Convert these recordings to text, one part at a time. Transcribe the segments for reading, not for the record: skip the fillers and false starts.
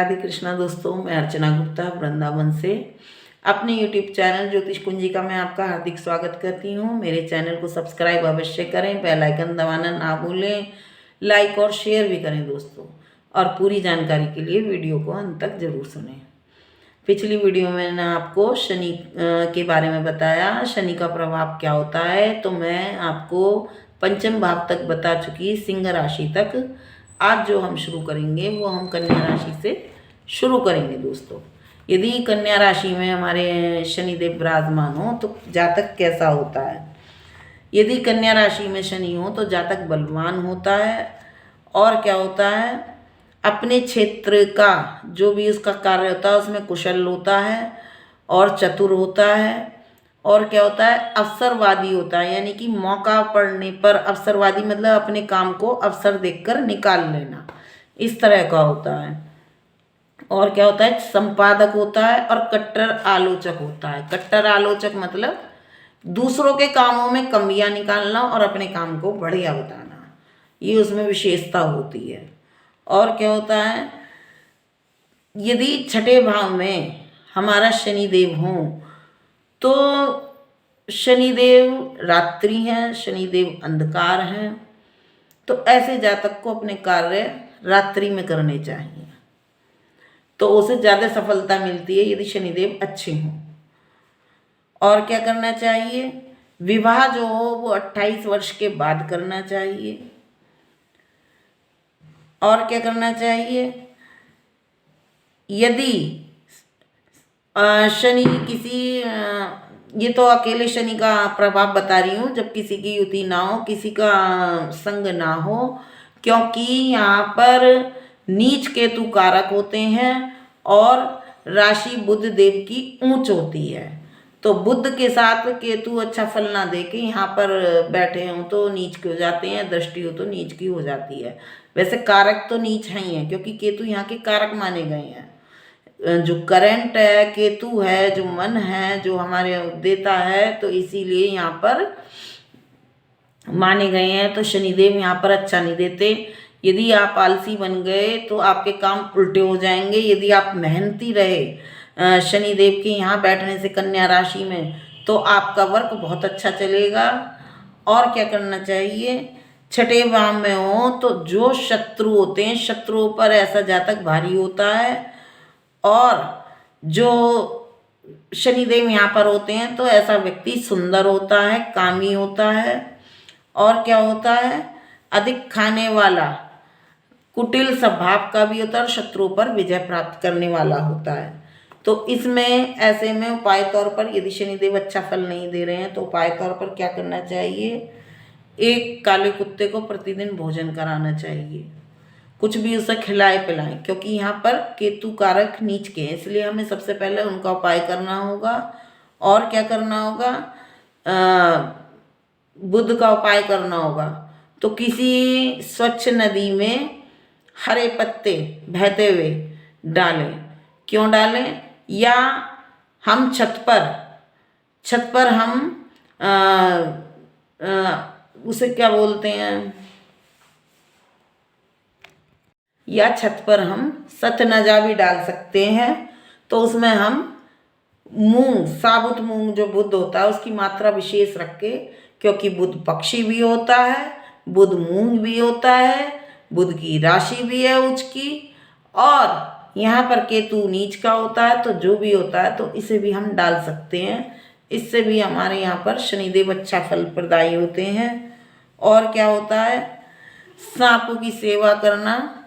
राधे कृष्णा दोस्तों, मैं अर्चना गुप्ता वृंदावन से अपने YouTube चैनल ज्योतिष कुंजिका में आपका हार्दिक स्वागत करती हूँ। मेरे चैनल को सब्सक्राइब अवश्य करें, बेल आइकन दबाना ना भूलें, लाइक और शेयर भी करें दोस्तों। और पूरी जानकारी के लिए वीडियो को अंत तक जरूर सुनें। पिछली वीडियो में मैंने आपको शनि के बारे में बताया, शनि का प्रभाव क्या होता है। तो मैं आपको पंचम भाव तक बता चुकी, सिंह राशि तक। आज जो हम शुरू करेंगे वो हम कन्या राशि से शुरू करेंगे दोस्तों। यदि कन्या राशि में हमारे शनिदेव विराजमान हो तो जातक कैसा होता है। यदि कन्या राशि में शनि हो तो जातक बलवान होता है। और क्या होता है, अपने क्षेत्र का जो भी उसका कार्य होता है उसमें कुशल होता है और चतुर होता है। और क्या होता है, अवसरवादी होता है, यानी कि मौका पड़ने पर अवसरवादी मतलब अपने काम को अवसर देखकर निकाल लेना, इस तरह का होता है। और क्या होता है, संपादक होता है और कट्टर आलोचक होता है। कट्टर आलोचक मतलब दूसरों के कामों में कमियां निकालना और अपने काम को बढ़िया बताना, ये उसमें विशेषता होती है। और क्या होता है, यदि छठे भाव में हमारा शनिदेव हो तो शनिदेव रात्रि हैं, शनिदेव अंधकार हैं, तो ऐसे जातक को अपने कार्य रात्रि में करने चाहिए, तो उसे ज़्यादा सफलता मिलती है यदि शनिदेव अच्छे हों। और क्या करना चाहिए, विवाह जो हो वो 28 वर्ष के बाद करना चाहिए। और क्या करना चाहिए, यदि शनि किसी ये तो अकेले शनि का प्रभाव बता रही हूँ, जब किसी की युति ना हो, किसी का संग ना हो, क्योंकि यहाँ पर नीच केतु कारक होते हैं और राशि बुध देव की ऊंच होती है। तो बुध के साथ केतु अच्छा फल ना दे के यहाँ पर बैठे हों तो नीच के हो जाते हैं, दृष्टि हो तो नीच की हो जाती है। वैसे कारक तो नीच है ही है, क्योंकि केतु यहाँ के कारक माने गए हैं। जो करंट है, केतु है, जो मन है, जो हमारे देता है, तो इसीलिए यहाँ पर माने गए हैं। तो शनिदेव यहाँ पर अच्छा नहीं देते। यदि आप आलसी बन गए तो आपके काम उल्टे हो जाएंगे। यदि आप मेहनती रहे शनिदेव के यहाँ बैठने से कन्या राशि में, तो आपका वर्क बहुत अच्छा चलेगा। और क्या करना चाहिए, छठे भाव में हो तो जो शत्रु होते हैं, शत्रुओं पर ऐसा जातक भारी होता है। और जो शनिदेव यहाँ पर होते हैं तो ऐसा व्यक्ति सुंदर होता है, कामी होता है। और क्या होता है, अधिक खाने वाला, कुटिल स्वभाव का भी होता है और शत्रुओं पर विजय प्राप्त करने वाला होता है। तो इसमें ऐसे में उपाय तौर पर यदि शनिदेव अच्छा फल नहीं दे रहे हैं तो उपाय तौर पर क्या करना चाहिए, एक काले कुत्ते को प्रतिदिन भोजन कराना चाहिए, कुछ भी उसे खिलाए पिलाएं, क्योंकि यहाँ पर केतु कारक नीच के हैं, इसलिए हमें सबसे पहले उनका उपाय करना होगा। और क्या करना होगा, बुध का उपाय करना होगा। तो किसी स्वच्छ नदी में हरे पत्ते बहते हुए डालें। क्यों डालें, या हम छत पर हम उसे क्या बोलते हैं, या छत पर हम सतनजा भी डाल सकते हैं। तो उसमें हम मूंग, साबुत मूंग जो बुध होता है उसकी मात्रा विशेष रख के, क्योंकि बुध पक्षी भी होता है, बुध मूंग भी होता है, बुध की राशि भी है उच्च की, और यहाँ पर केतु नीच का होता है, तो जो भी होता है तो इसे भी हम डाल सकते हैं। इससे भी हमारे यहाँ पर शनिदेव अच्छा फल प्रदायी होते हैं। और क्या होता है, सांपों की सेवा करना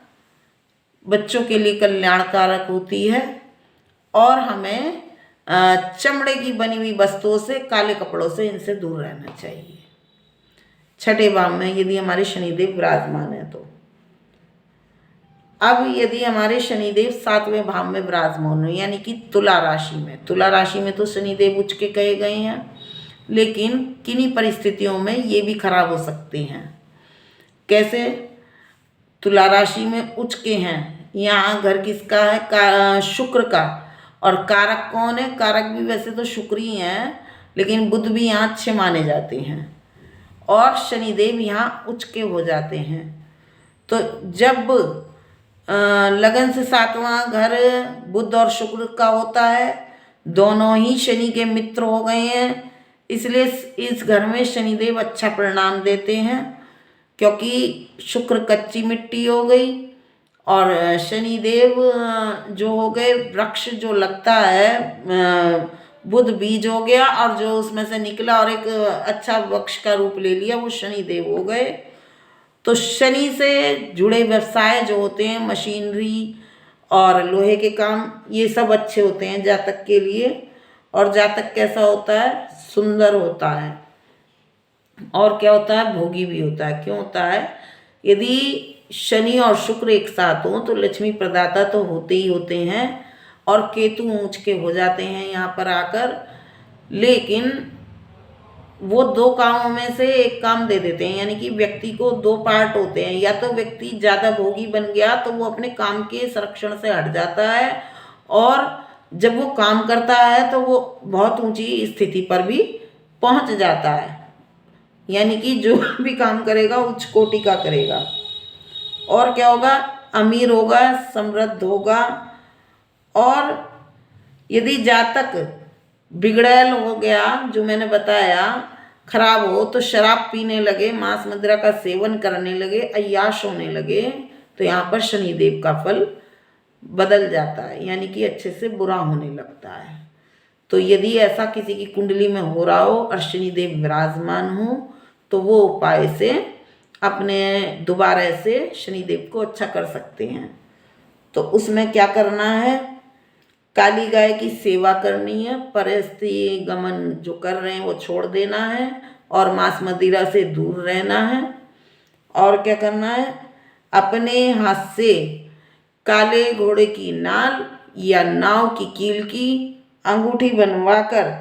बच्चों के लिए कल्याणकारक होती है। और हमें चमड़े की बनी हुई वस्तुओं से, काले कपड़ों से, इनसे दूर रहना चाहिए छठे भाव में यदि हमारे शनिदेव विराजमान है तो। अब यदि हमारे शनिदेव 7वें भाव में विराजमान हो, यानी कि तुला राशि में, तुला राशि में तो शनिदेव उच्च के कहे गए हैं, लेकिन किन्हीं परिस्थितियों में ये भी खराब हो सकते हैं। कैसे, तुला राशि में उच्च के हैं, यहाँ घर किसका है, शुक्र का। और कारक कौन है, कारक भी वैसे तो शुक्र ही हैं, लेकिन बुध भी यहाँ अच्छे माने जाते हैं। और शनिदेव यहाँ उच्च के हो जाते हैं। तो जब लगन से 7वां घर बुध और शुक्र का होता है, दोनों ही शनि के मित्र हो गए हैं, इसलिए इस घर में शनिदेव अच्छा परिणाम देते हैं, क्योंकि शुक्र कच्ची मिट्टी हो गई और शनिदेव जो हो गए वृक्ष जो लगता है, बुध बीज हो गया और जो उसमें से निकला और एक अच्छा वृक्ष का रूप ले लिया, वो शनिदेव हो गए। तो शनि से जुड़े व्यवसाय जो होते हैं, मशीनरी और लोहे के काम, ये सब अच्छे होते हैं जातक के लिए। और जातक कैसा होता है? सुंदर होता है। और क्या होता है? भोगी भी होता है। क्यों होता है? यदि शनि और शुक्र एक साथ हों तो लक्ष्मी प्रदाता तो होते ही होते हैं, और केतु ऊंच के हो जाते हैं यहाँ पर आकर, लेकिन वो 2 कामों में से एक काम दे देते हैं। यानी कि व्यक्ति को 2 पार्ट होते हैं, या तो व्यक्ति ज़्यादा भोगी बन गया तो वो अपने काम के संरक्षण से हट जाता है, और जब वो काम करता है तो वो बहुत ऊंची स्थिति पर भी पहुंच जाता है। यानी कि जो भी काम करेगा उच्च कोटि का करेगा। और क्या होगा? अमीर होगा, समृद्ध होगा। और यदि जातक बिगड़ैल हो गया, जो मैंने बताया, खराब हो, तो शराब पीने लगे, मांस मदिरा का सेवन करने लगे, अय्याश होने लगे, तो यहाँ पर शनिदेव का फल बदल जाता है, यानी कि अच्छे से बुरा होने लगता है। तो यदि ऐसा किसी की कुंडली में हो रहा हो और शनिदेव विराजमान हो, तो वो उपाय से अपने दोबारा से शनिदेव को अच्छा कर सकते हैं। तो उसमें क्या करना है? काली गाय की सेवा करनी है, परस्त्री गमन जो कर रहे हैं वो छोड़ देना है, और मांस मदिरा से दूर रहना है। और क्या करना है? अपने हाथ से काले घोड़े की नाल या नाव की कील की अंगूठी बनवाकर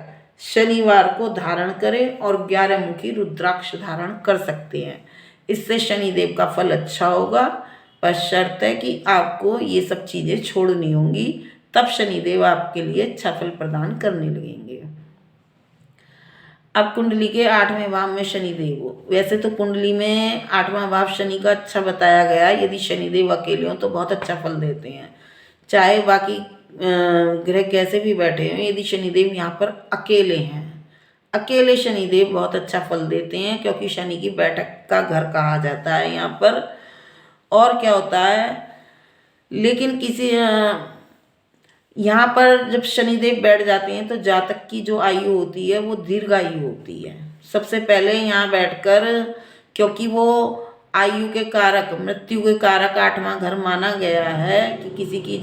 शनिवार को धारण करें, और 11 मुखी रुद्राक्ष धारण कर सकते हैं। इससे शनिदेव का फल अच्छा होगा, पर शर्त है कि आपको ये सब चीज़ें छोड़नी होंगी, तब शनिदेव आपके लिए अच्छा फल प्रदान करने लगेंगे। अब कुंडली के 8वें भाव में शनिदेव हो। वैसे तो कुंडली में 8वां भाव शनि का अच्छा बताया गया। यदि शनिदेव अकेले हों तो बहुत अच्छा फल देते हैं, चाहे बाकी ग्रह कैसे भी बैठे हों। यदि शनिदेव यहाँ पर अकेले हैं, अकेले शनिदेव बहुत अच्छा फल देते हैं, क्योंकि शनि की बैठक का घर कहा जाता है यहाँ पर। और क्या होता है? लेकिन किसी यहाँ पर जब शनिदेव बैठ जाते हैं तो जातक की जो आयु होती है वो दीर्घायु होती है। सबसे पहले यहाँ बैठकर, क्योंकि वो आयु के कारक, मृत्यु के कारक 8वां घर माना गया है, कि किसी की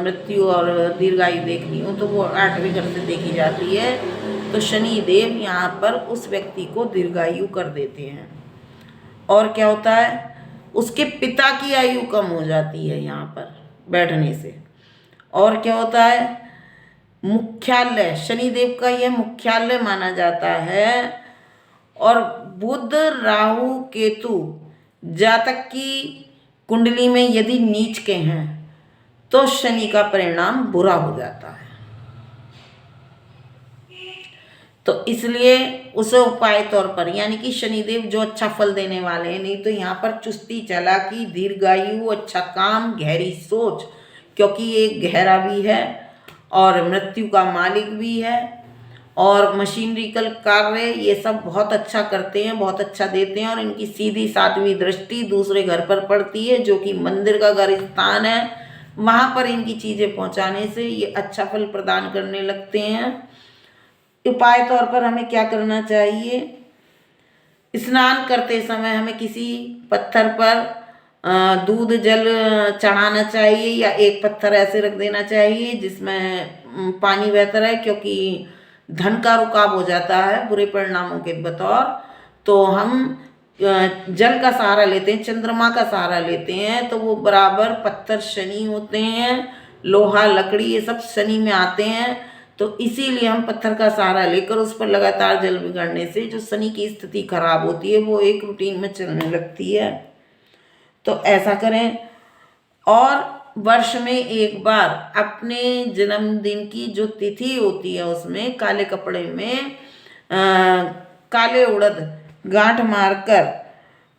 मृत्यु और दीर्घायु देखनी हो तो वो 8वें घर से देखी जाती है। तो शनिदेव यहाँ पर उस व्यक्ति को दीर्घायु कर देते हैं। और क्या होता है? उसके पिता की आयु कम हो जाती है यहाँ पर बैठने से। और क्या होता है? मुख्यालय, शनिदेव का यह मुख्यालय माना जाता है। और बुध, राहु, केतु जातक की कुंडली में यदि नीच के हैं तो शनि का परिणाम बुरा हो जाता है। तो इसलिए उसे उपाय तौर पर, यानी कि शनिदेव जो अच्छा फल देने वाले हैं, नहीं तो यहाँ पर चुस्ती, चालाकी, दीर्घायु, अच्छा काम, गहरी सोच, क्योंकि ये गहरा भी है और मृत्यु का मालिक भी है, और मशीनरिकल कार्य ये सब बहुत अच्छा करते हैं, बहुत अच्छा देते हैं। और इनकी सीधी 7वीं दृष्टि दूसरे घर पर पड़ती है, जो कि मंदिर का घर स्थान है। वहाँ पर इनकी चीज़ें पहुँचाने से ये अच्छा फल प्रदान करने लगते हैं। उपाय तौर पर हमें क्या करना चाहिए? स्नान करते समय हमें किसी पत्थर पर दूध जल चढ़ाना चाहिए, या एक पत्थर ऐसे रख देना चाहिए जिसमें पानी बहता रहे, क्योंकि धन का रुकाव हो जाता है बुरे परिणामों के बतौर। तो हम जल का सहारा लेते हैं, चंद्रमा का सहारा लेते हैं, तो वो बराबर पत्थर शनि होते हैं, लोहा, लकड़ी, ये सब शनि में आते हैं। तो इसीलिए हम पत्थर का सहारा लेकर उस पर लगातार जल बिगड़ने से जो शनि की स्थिति खराब होती है वो एक रूटीन में चलने लगती है। तो ऐसा करें। और वर्ष में एक बार अपने जन्मदिन की जो तिथि होती है उसमें काले कपड़े में काले उड़द गांठ मारकर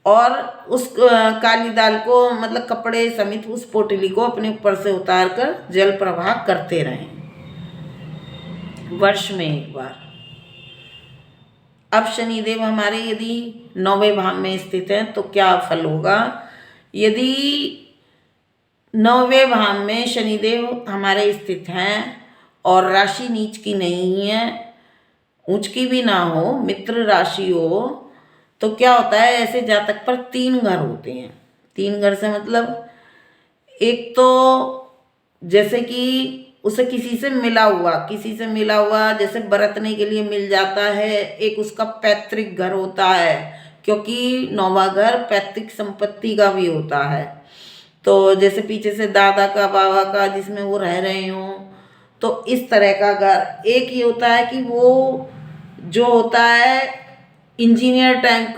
और उस काली दाल को मतलब कपड़े समेत उस पोटली को अपने ऊपर से उतार कर जल प्रवाह करते रहें वर्ष में एक बार। अब शनिदेव हमारे यदि 9वें भाव में स्थित हैं तो क्या फल होगा। यदि 9वें भाव में शनिदेव हमारे स्थित हैं और राशि नीच की नहीं है, उच्च की भी ना हो, मित्र राशि हो, तो क्या होता है, ऐसे जातक पर 3 घर होते हैं। 3 घर से मतलब एक तो जैसे कि उसे किसी से मिला हुआ जैसे बरतने के लिए मिल जाता है। एक उसका पैतृक घर होता है, क्योंकि 9वां घर पैतृक संपत्ति का भी होता है। तो जैसे पीछे से दादा का, बाबा का, जिसमें वो रह रहे हों, तो इस तरह का घर। एक ये होता है कि वो जो होता है इंजीनियर टाइप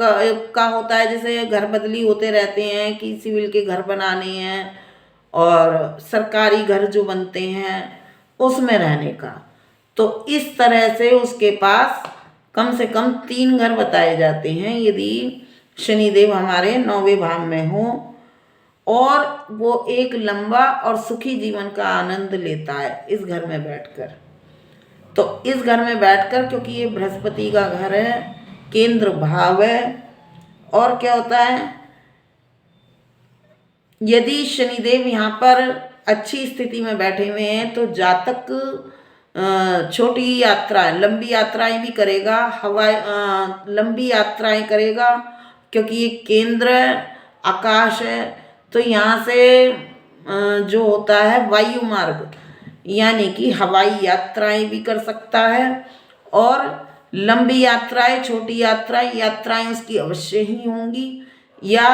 का होता है, जैसे घर बदली होते रहते हैं कि सिविल के घर बनाने हैं और सरकारी घर जो बनते हैं उसमें रहने का। तो इस तरह से उसके पास कम से कम 3 घर बताए जाते हैं यदि शनिदेव हमारे 9वें भाव में हो और वो एक लंबा और सुखी जीवन का आनंद लेता है इस घर में बैठकर। तो इस घर में बैठकर, क्योंकि ये बृहस्पति का घर है, केंद्र भाव है, और क्या होता है, यदि शनिदेव यहाँ पर अच्छी स्थिति में बैठे हुए हैं तो जातक छोटी यात्राएं, लंबी यात्राएं भी करेगा, लंबी यात्राएं करेगा, क्योंकि ये केंद्र आकाश है। तो यहाँ से जो होता है वायु मार्ग, यानी कि हवाई यात्राएं भी कर सकता है, और लंबी यात्राएं, छोटी यात्राएं उसकी अवश्य ही होंगी, या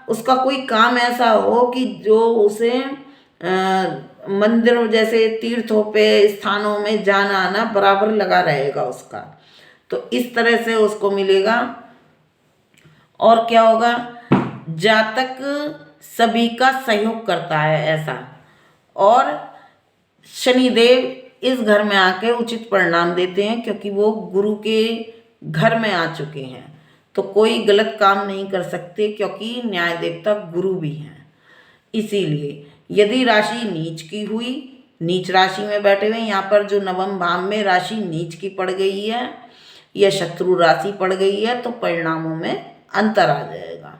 उसका कोई काम ऐसा हो कि जो उसे मंदिरों जैसे तीर्थों पे, स्थानों में जाना आना बराबर लगा रहेगा उसका। तो इस तरह से उसको मिलेगा। और क्या होगा, जातक सभी का सहयोग करता है ऐसा, और शनिदेव इस घर में आके उचित परिणाम देते हैं, क्योंकि वो गुरु के घर में आ चुके हैं तो कोई गलत काम नहीं कर सकते, क्योंकि न्याय देवता गुरु भी हैं। इसीलिए यदि राशि नीच की हुई, नीच राशि में बैठे हुए, यहाँ पर जो 9वें भाव में राशि नीच की पड़ गई है या शत्रु राशि पड़ गई है, तो परिणामों में अंतर आ जाएगा।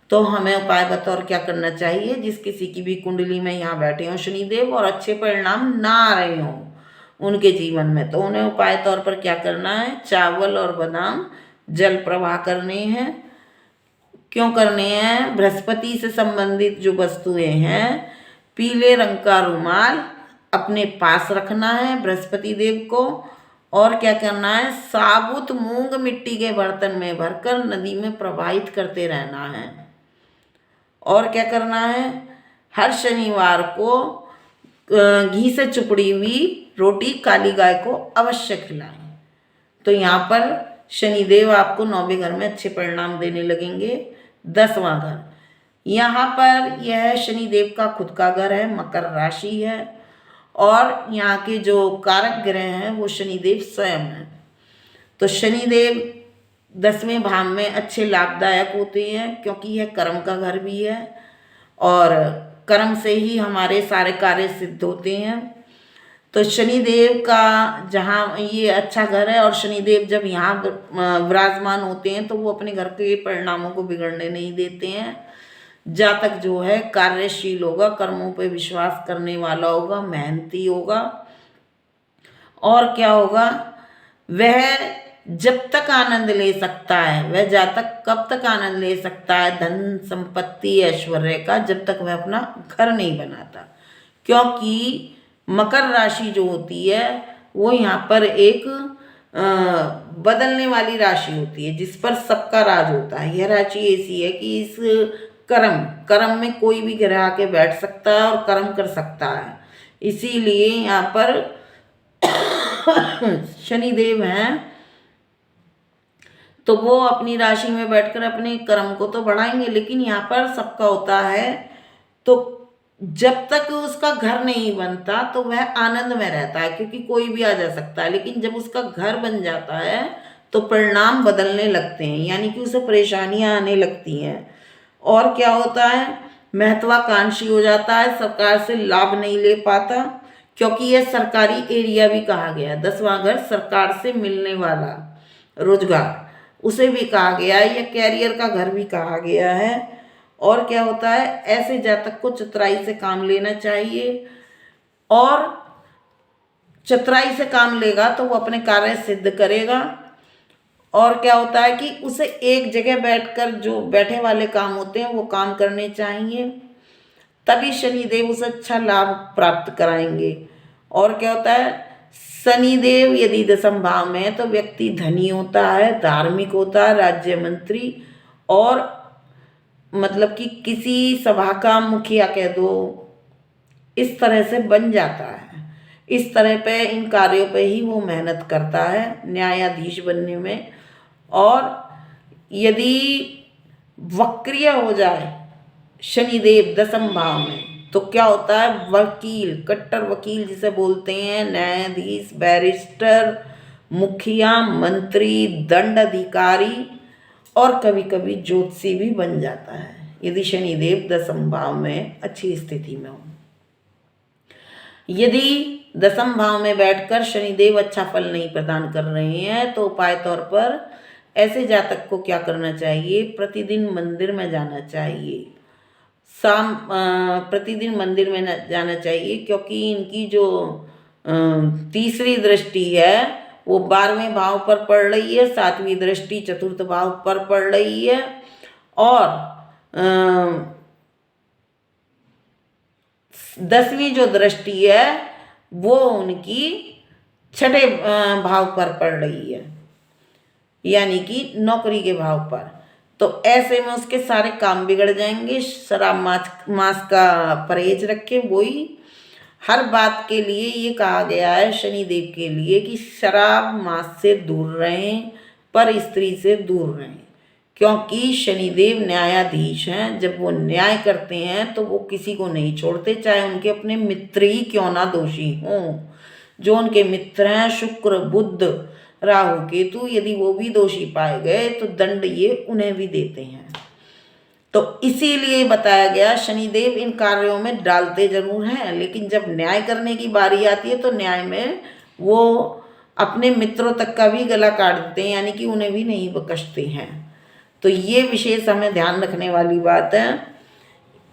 तो हमें उपाय बतौर क्या करना चाहिए, जिस किसी की भी कुंडली में यहाँ बैठे हों शनिदेव और अच्छे परिणाम ना आ रहे हों उनके जीवन में, तो उन्हें उपाय तौर पर क्या करना है, चावल और बादाम जल प्रवाह करने हैं। क्यों करने हैं, बृहस्पति से संबंधित जो वस्तुएं हैं, पीले रंग का रुमाल अपने पास रखना है बृहस्पति देव को, और क्या करना है, साबुत मूंग मिट्टी के बर्तन में भरकर नदी में प्रवाहित करते रहना है। और क्या करना है, हर शनिवार को घी से चुपड़ी हुई रोटी काली गाय को अवश्य खिलाएं। तो यहाँ पर शनिदेव आपको 9वें घर में अच्छे परिणाम देने लगेंगे। 10वां घर, यहाँ पर यह शनिदेव का खुद का घर है, मकर राशि है, और यहाँ के जो कारक ग्रह हैं वो शनिदेव स्वयं हैं। तो शनिदेव 10वें भाव में अच्छे लाभदायक होते हैं, क्योंकि यह कर्म का घर भी है और कर्म से ही हमारे सारे कार्य सिद्ध होते हैं। तो शनिदेव का जहाँ ये अच्छा घर है, और शनिदेव जब यहाँ विराजमान होते हैं तो वो अपने घर के परिणामों को बिगड़ने नहीं देते हैं। जातक जो है कार्यशील होगा, कर्मों पे विश्वास करने वाला होगा, मेहनती होगा, और क्या होगा, वह जब तक आनंद ले सकता है, वह जातक कब तक आनंद ले सकता है धन संपत्ति ऐश्वर्य का, जब तक वह अपना घर नहीं बनाता। क्योंकि मकर राशि जो होती है वो यहाँ पर एक बदलने वाली राशि होती है, जिस पर सबका राज होता है। यह राशि ऐसी है कि इस कर्म में कोई भी ग्रह आके बैठ सकता है और कर्म कर सकता है। इसीलिए यहाँ पर शनिदेव हैं तो वो अपनी राशि में बैठकर अपने कर्म को तो बढ़ाएंगे, लेकिन यहाँ पर सबका होता है। तो जब तक उसका घर नहीं बनता तो वह आनंद में रहता है, क्योंकि कोई भी आ जा सकता है, लेकिन जब उसका घर बन जाता है तो परिणाम बदलने लगते हैं, यानी कि उसे परेशानियां आने लगती हैं। और क्या होता है, महत्वाकांक्षी हो जाता है, सरकार से लाभ नहीं ले पाता, क्योंकि यह सरकारी एरिया भी कहा गया। 10वां घर सरकार से मिलने वाला रोजगार, उसे भी कहा गया है, यह कैरियर का घर भी कहा गया है। और क्या होता है, ऐसे जातक को चतुराई से काम लेना चाहिए, और चतुराई से काम लेगा तो वो अपने कार्य सिद्ध करेगा। और क्या होता है कि उसे एक जगह बैठकर जो बैठे वाले काम होते हैं वो काम करने चाहिए, तभी शनिदेव उसे अच्छा लाभ प्राप्त कराएंगे। और क्या होता है, शनिदेव यदि 10वें भाव में है तो व्यक्ति धनी होता है, धार्मिक होता है, राज्य मंत्री, और मतलब कि किसी सभा का मुखिया कह दो, इस तरह से बन जाता है। इस तरह पे इन कार्यों पे ही वो मेहनत करता है न्यायाधीश बनने में। और यदि वक्रिय हो जाए शनिदेव 10वें भाव में तो क्या होता है, वकील, कट्टर वकील जिसे बोलते हैं, न्यायाधीश, बैरिस्टर, मुखिया, मंत्री, दंड अधिकारी, और कभी कभी ज्योतिषी भी बन जाता है यदि शनिदेव 10वें भाव में अच्छी स्थिति में हो। यदि 10वें भाव में बैठकर शनिदेव अच्छा फल नहीं प्रदान कर रहे हैं तो उपाय तौर पर ऐसे जातक को क्या करना चाहिए, प्रतिदिन मंदिर में जाना चाहिए। प्रतिदिन मंदिर में जाना चाहिए, क्योंकि इनकी जो तीसरी दृष्टि है वो 12वें भाव पर पड़ रही है, 7वीं दृष्टि 4th भाव पर पड़ रही है, और 10वीं जो दृष्टि है वो उनकी 6ठे भाव पर पड़ रही है, यानी कि नौकरी के भाव पर। तो ऐसे में उसके सारे काम बिगड़ जाएंगे। शराब मांस का परहेज रखें। वही हर बात के लिए ये कहा गया है शनिदेव के लिए कि शराब मांस से दूर रहें, पर स्त्री से दूर रहें, क्योंकि शनिदेव न्यायाधीश हैं। जब वो न्याय करते हैं तो वो किसी को नहीं छोड़ते, चाहे उनके अपने मित्र ही क्यों ना दोषी हों। जो उनके मित्र हैं शुक्र, बुध, राहु, केतु, यदि वो भी दोषी पाए गए तो दंड ये उन्हें भी देते हैं। तो इसीलिए बताया गया शनिदेव इन कार्यों में डालते जरूर हैं, लेकिन जब न्याय करने की बारी आती है तो न्याय में वो अपने मित्रों तक का भी गला काट देते हैं, यानी कि उन्हें भी नहीं बख्शते हैं। तो ये विशेष हमें ध्यान रखने वाली बात है।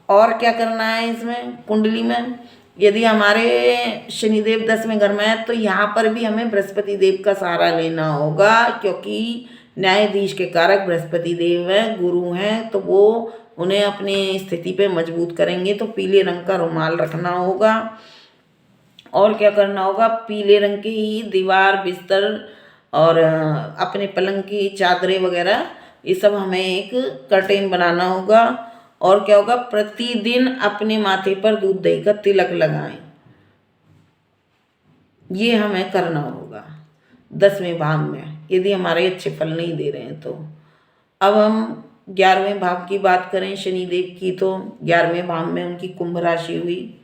और क्या करना है इसमें कुंडली में, यदि हमारे शनिदेव 10वें घर में है तो यहाँ पर भी हमें बृहस्पति देव का सहारा लेना होगा, क्योंकि न्यायाधीश के कारक बृहस्पति देव हैं, गुरु हैं, तो वो उन्हें अपनी स्थिति पे मजबूत करेंगे। तो पीले रंग का रुमाल रखना होगा। और क्या करना होगा, पीले रंग की ही दीवार, बिस्तर और अपने पलंग की चादरें वगैरह ये सब हमें एक कर्टेन बनाना होगा। और क्या होगा, प्रतिदिन अपने माथे पर दूध दही का तिलक लगाएं, ये हमें करना होगा 10वें भाव में, यदि हमारे अच्छे फल नहीं दे रहे हैं तो। अब हम 11वें भाव की बात करें शनिदेव की, तो 11वें भाव में उनकी कुंभ राशि हुई,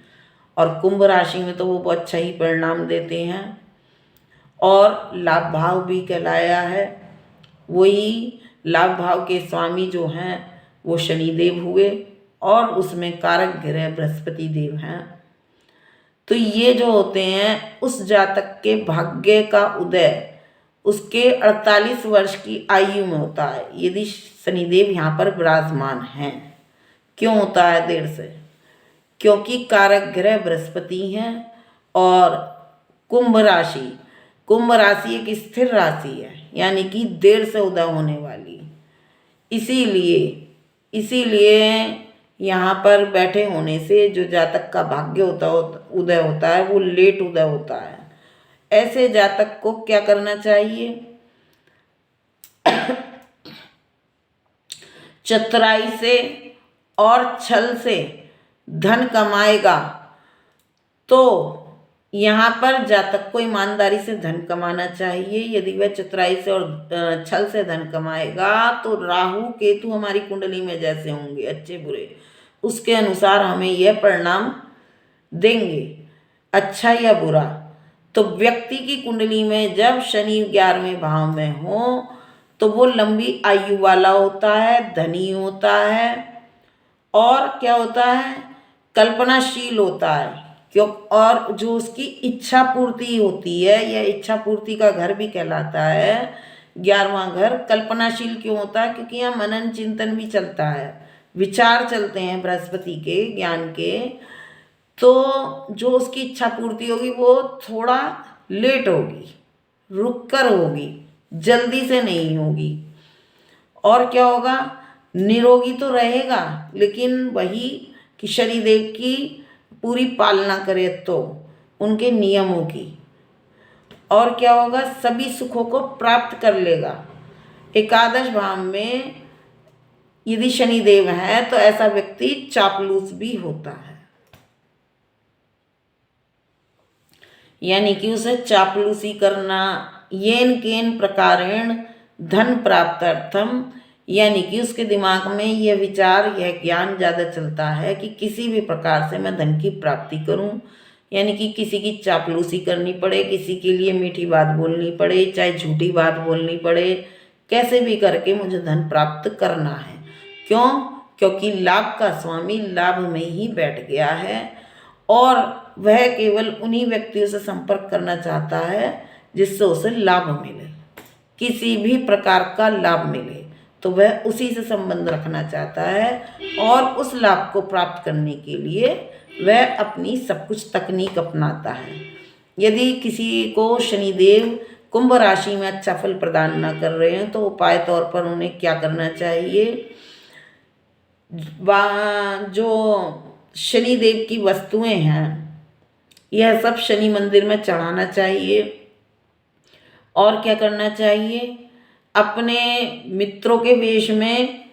और कुंभ राशि में तो वो बहुत अच्छा ही परिणाम देते हैं। और लाभ भाव भी कहलाया है। वही लाभ भाव के स्वामी जो हैं वो शनिदेव हुए, और उसमें कारक ग्रह बृहस्पति देव हैं। तो ये जो होते हैं उस जातक के भाग्य का उदय उसके 48 वर्ष की आयु में होता है, यदि शनिदेव यहाँ पर विराजमान हैं। क्यों होता है देर से, क्योंकि कारक ग्रह बृहस्पति हैं। और कुंभ राशि एक स्थिर राशि है, यानी कि देर से उदय होने वाली। इसीलिए यहाँ पर बैठे होने से जो जातक का भाग्य उदय होता है वो लेट उदय होता है। ऐसे जातक को क्या करना चाहिए, चतुराई से और छल से धन कमाएगा। तो यहाँ पर जातक को ईमानदारी से धन कमाना चाहिए। यदि वह चतुराई से और छल से धन कमाएगा तो राहु केतु हमारी कुंडली में जैसे होंगे अच्छे बुरे, उसके अनुसार हमें यह परिणाम देंगे, अच्छा या बुरा। तो व्यक्ति की कुंडली में जब शनि 11वें भाव में हो तो वो लंबी आयु वाला होता है, धनी होता है, और क्या होता है, कल्पनाशील होता है। क्यों? और जो उसकी इच्छा पूर्ति होती है, यह इच्छा पूर्ति का घर भी कहलाता है 11वां घर। कल्पनाशील क्यों होता है? क्योंकि यहाँ मनन चिंतन भी चलता है, विचार चलते हैं बृहस्पति के ज्ञान के। तो जो उसकी इच्छा पूर्ति होगी वो थोड़ा लेट होगी, रुक कर होगी, जल्दी से नहीं होगी। और क्या होगा, निरोगी तो रहेगा, लेकिन वही कि शनिदेव की पूरी पालना करे तो उनके नियमों की। और क्या होगा, सभी सुखों को प्राप्त कर लेगा। एकादश भाव में यदि शनिदेव है तो ऐसा व्यक्ति चापलूस भी होता है, यानी कि उसे चापलूसी करना। येन केन प्रकारेण धन प्राप्त्यर्थम, यानी कि उसके दिमाग में यह विचार, यह ज्ञान ज़्यादा चलता है कि किसी भी प्रकार से मैं धन की प्राप्ति करूं, यानी कि किसी की चापलूसी करनी पड़े, किसी के लिए मीठी बात बोलनी पड़े, चाहे झूठी बात बोलनी पड़े, कैसे भी करके मुझे धन प्राप्त करना है। क्यों? क्योंकि लाभ का स्वामी लाभ में ही बैठ गया है, और वह केवल उन्हीं व्यक्तियों से संपर्क करना चाहता है जिससे उसे लाभ मिले, किसी भी प्रकार का लाभ मिले तो वह उसी से संबंध रखना चाहता है। और उस लाभ को प्राप्त करने के लिए वह अपनी सब कुछ तकनीक अपनाता है। यदि किसी को शनिदेव कुंभ राशि में अच्छा फल प्रदान न कर रहे हैं तो उपाय तौर पर उन्हें क्या करना चाहिए, जो शनिदेव की वस्तुएं हैं यह सब शनि मंदिर में चढ़ाना चाहिए। और क्या करना चाहिए, अपने मित्रों के वेश में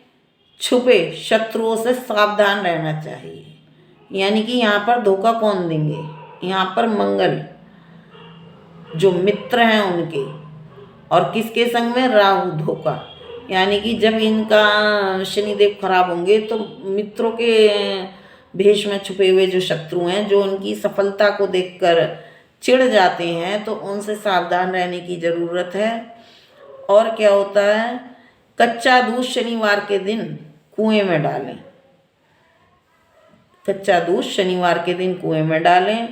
छुपे शत्रुओं से सावधान रहना चाहिए। यानी कि यहाँ पर धोखा कौन देंगे, यहाँ पर मंगल जो मित्र हैं उनके, और किसके संग में, राहु धोखा। यानी कि जब इनका शनिदेव खराब होंगे तो मित्रों के भेष में छुपे हुए जो शत्रु हैं, जो उनकी सफलता को देखकर चिढ़ जाते हैं, तो उनसे सावधान रहने की ज़रूरत है। और क्या होता है, कच्चा दूध शनिवार के दिन कुएं में डालें, कच्चा दूध शनिवार के दिन कुएं में डालें,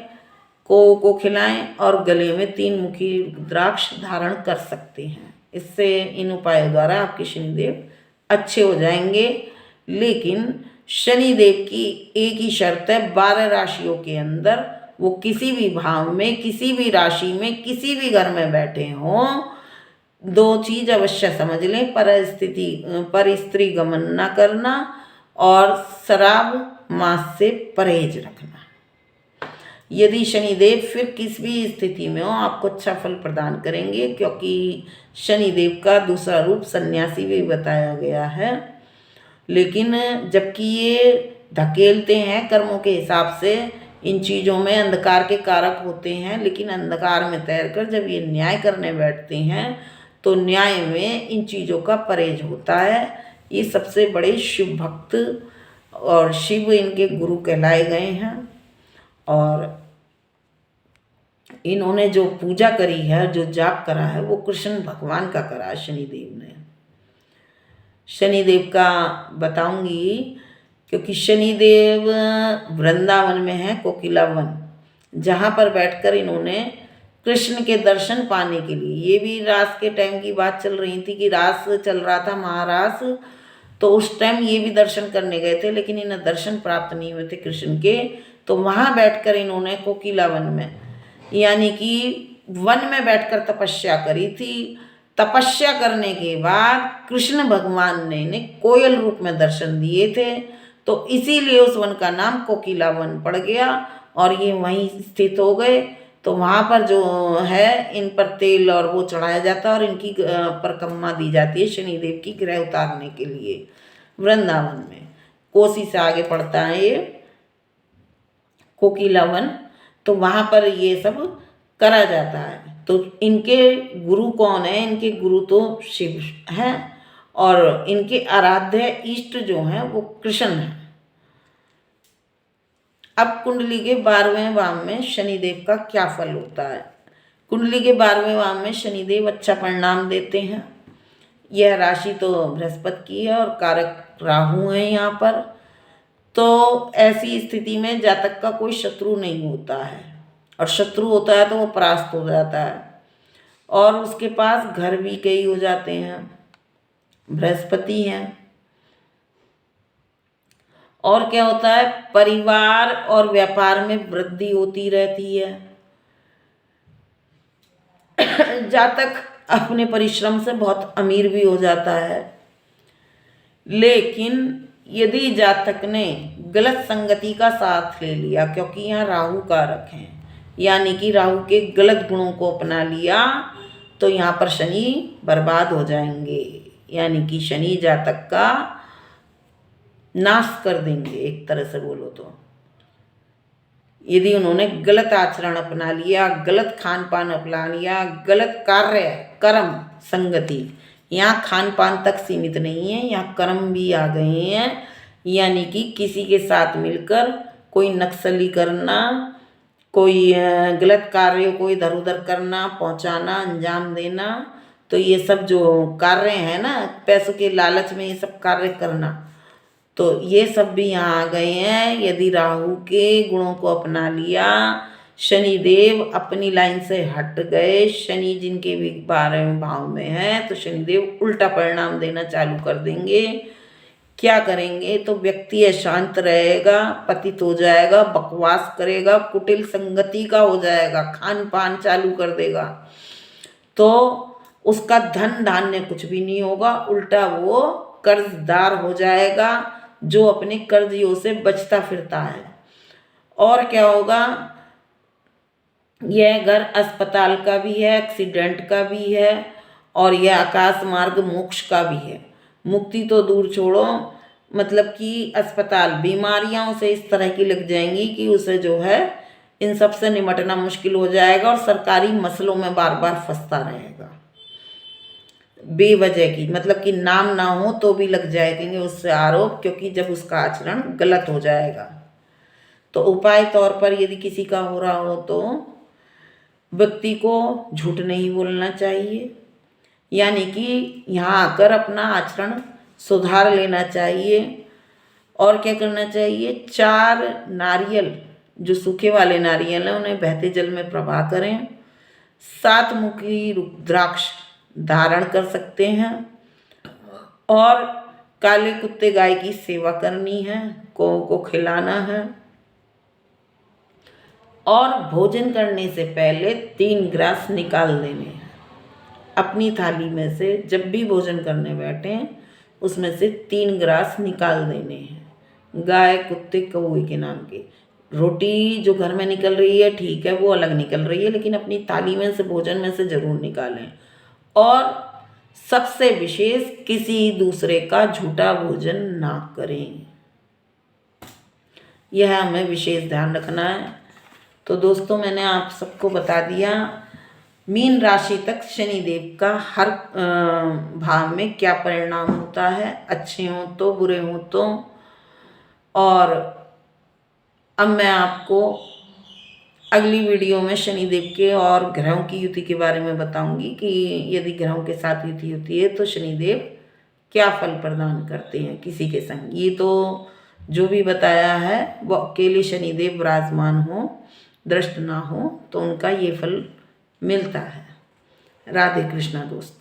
को खिलाएं, और गले में 3 मुखी रुद्राक्ष धारण कर सकते हैं। इससे इन उपायों द्वारा आपके शनिदेव अच्छे हो जाएंगे। लेकिन शनिदेव की एक ही शर्त है, 12 राशियों के अंदर वो किसी भी भाव में, किसी भी राशि में, किसी भी घर में बैठे हों, 2 चीज़ अवश्य समझ लें, पर स्त्री गमन न करना और शराब मांस से परहेज रखना। यदि शनिदेव फिर किस भी स्थिति में हो आपको अच्छा फल प्रदान करेंगे, क्योंकि शनिदेव का दूसरा रूप सन्यासी भी बताया गया है। लेकिन जबकि ये धकेलते हैं कर्मों के हिसाब से, इन चीज़ों में अंधकार के कारक होते हैं, लेकिन अंधकार में तैरकर जब ये न्याय करने बैठते हैं तो न्याय में इन चीज़ों का परहेज होता है। ये सबसे बड़े शिव भक्त और शिव इनके गुरु कहलाए गए हैं, और इन्होंने जो पूजा करी है, जो जाप करा है, वो कृष्ण भगवान का करा है शनिदेव ने। शनिदेव का बताऊंगी, क्योंकि शनिदेव वृंदावन में है, कोकिला वन, जहाँ पर बैठकर इन्होंने कृष्ण के दर्शन पाने के लिए, ये भी रास के टाइम की बात चल रही थी कि रास चल रहा था, महारास, तो उस टाइम ये भी दर्शन करने गए थे, लेकिन इन्हें दर्शन प्राप्त नहीं हुए थे कृष्ण के। तो वहाँ बैठकर इन्होंने कोकिला वन में, यानी कि वन में बैठकर तपस्या करी थी। तपस्या करने के बाद कृष्ण भगवान ने इन्हें कोयल रूप में दर्शन दिए थे, तो इसीलिए उस वन का नाम कोकिला वन पड़ गया, और ये वहीं स्थित हो गए। तो वहाँ पर जो है, इन पर तेल और वो चढ़ाया जाता है, और इनकी परिक्रमा दी जाती है शनिदेव की ग्रह उतारने के लिए। वृंदावन में कोसी से आगे पड़ता है ये कोकिला वन, तो वहाँ पर ये सब करा जाता है। तो इनके गुरु कौन है, इनके गुरु तो शिव हैं, और इनके आराध्य इष्ट जो हैं वो कृष्ण हैं। अब कुंडली के 12वें भाव में शनिदेव का क्या फल होता है। कुंडली के 12वें भाव में शनिदेव अच्छा परिणाम देते हैं, यह राशि तो बृहस्पति की है और कारक राहु है यहाँ पर। तो ऐसी स्थिति में जातक का कोई शत्रु नहीं होता है, और शत्रु होता है तो वो परास्त हो जाता है, और उसके पास घर भी कई हो जाते हैं, बृहस्पति हैं। और क्या होता है, परिवार और व्यापार में वृद्धि होती रहती है। जातक अपने परिश्रम से बहुत अमीर भी हो जाता है। लेकिन यदि जातक ने गलत संगति का साथ ले लिया, क्योंकि यहाँ राहु कारक हैं, यानी कि राहु के गलत गुणों को अपना लिया, तो यहाँ पर शनि बर्बाद हो जाएंगे, यानी कि शनि जातक का नाश कर देंगे एक तरह से बोलो तो। यदि उन्होंने गलत आचरण अपना लिया, गलत खान पान अपना लिया, गलत कार्य कर्म संगति, यहाँ खान पान तक सीमित नहीं है, यहाँ कर्म भी आ गए हैं, यानी कि किसी के साथ मिलकर कोई नक्सली करना, कोई गलत कार्य को इधर उधर करना, पहुंचाना, अंजाम देना, तो ये सब जो कार्य हैं ना, पैसों के लालच में ये सब कार्य करना, तो ये सब भी यहाँ आ गए हैं। यदि राहु के गुणों को अपना लिया, शनिदेव अपनी लाइन से हट गए, शनि जिनके भी 12वें भाव में है, तो शनिदेव उल्टा परिणाम देना चालू कर देंगे। क्या करेंगे, तो व्यक्ति अशांत रहेगा, पतित हो जाएगा, बकवास करेगा, कुटिल संगति का हो जाएगा, खान पान चालू कर देगा, तो उसका धन धान्य कुछ भी नहीं होगा, उल्टा वो कर्जदार हो जाएगा, जो अपने कर्जियों से बचता फिरता है। और क्या होगा, यह घर अस्पताल का भी है, एक्सीडेंट का भी है, और यह आकाश मार्ग मोक्ष का भी है। मुक्ति तो दूर छोड़ो, मतलब कि अस्पताल बीमारियों से इस तरह की लग जाएंगी कि उसे जो है इन सब से निपटना मुश्किल हो जाएगा, और सरकारी मसलों में बार बार फंसता रहेगा बेवजह की, मतलब कि नाम ना हो तो भी लग जाएंगे उससे आरोप, क्योंकि जब उसका आचरण गलत हो जाएगा। तो उपाय तौर पर यदि किसी का हो रहा हो तो व्यक्ति को झूठ नहीं बोलना चाहिए, यानी कि यहाँ आकर अपना आचरण सुधार लेना चाहिए। और क्या करना चाहिए, 4 नारियल, जो सूखे वाले नारियल हैं, उन्हें बहते जल में प्रवाह करें। 7 मुखी रुद्राक्ष धारण कर सकते हैं, और काले कुत्ते गाय की सेवा करनी है, को खिलाना है, और भोजन करने से पहले 3 ग्रास निकाल देने हैं अपनी थाली में से। जब भी भोजन करने बैठें उसमें से 3 ग्रास निकाल देने हैं, गाय कुत्ते कौवे के नाम के। रोटी जो घर में निकल रही है ठीक है, वो अलग निकल रही है, लेकिन अपनी थाली में से भोजन में से ज़रूर निकालें। और सबसे विशेष, किसी दूसरे का झूठा भोजन ना करें, यह हमें विशेष ध्यान रखना है। तो दोस्तों, मैंने आप सबको बता दिया मीन राशि तक शनिदेव का हर भाव में क्या परिणाम होता है, अच्छे हों तो बुरे हों तो। और अब मैं आपको अगली वीडियो में शनिदेव के और ग्रहों की युति के बारे में बताऊंगी कि यदि ग्रहों के साथ युति होती है तो शनिदेव क्या फल प्रदान करते हैं किसी के संग। ये तो जो भी बताया है वो अकेले शनिदेव विराजमान हो, दृष्ट ना हो, तो उनका ये फल मिलता है। राधे कृष्णा दोस्तों।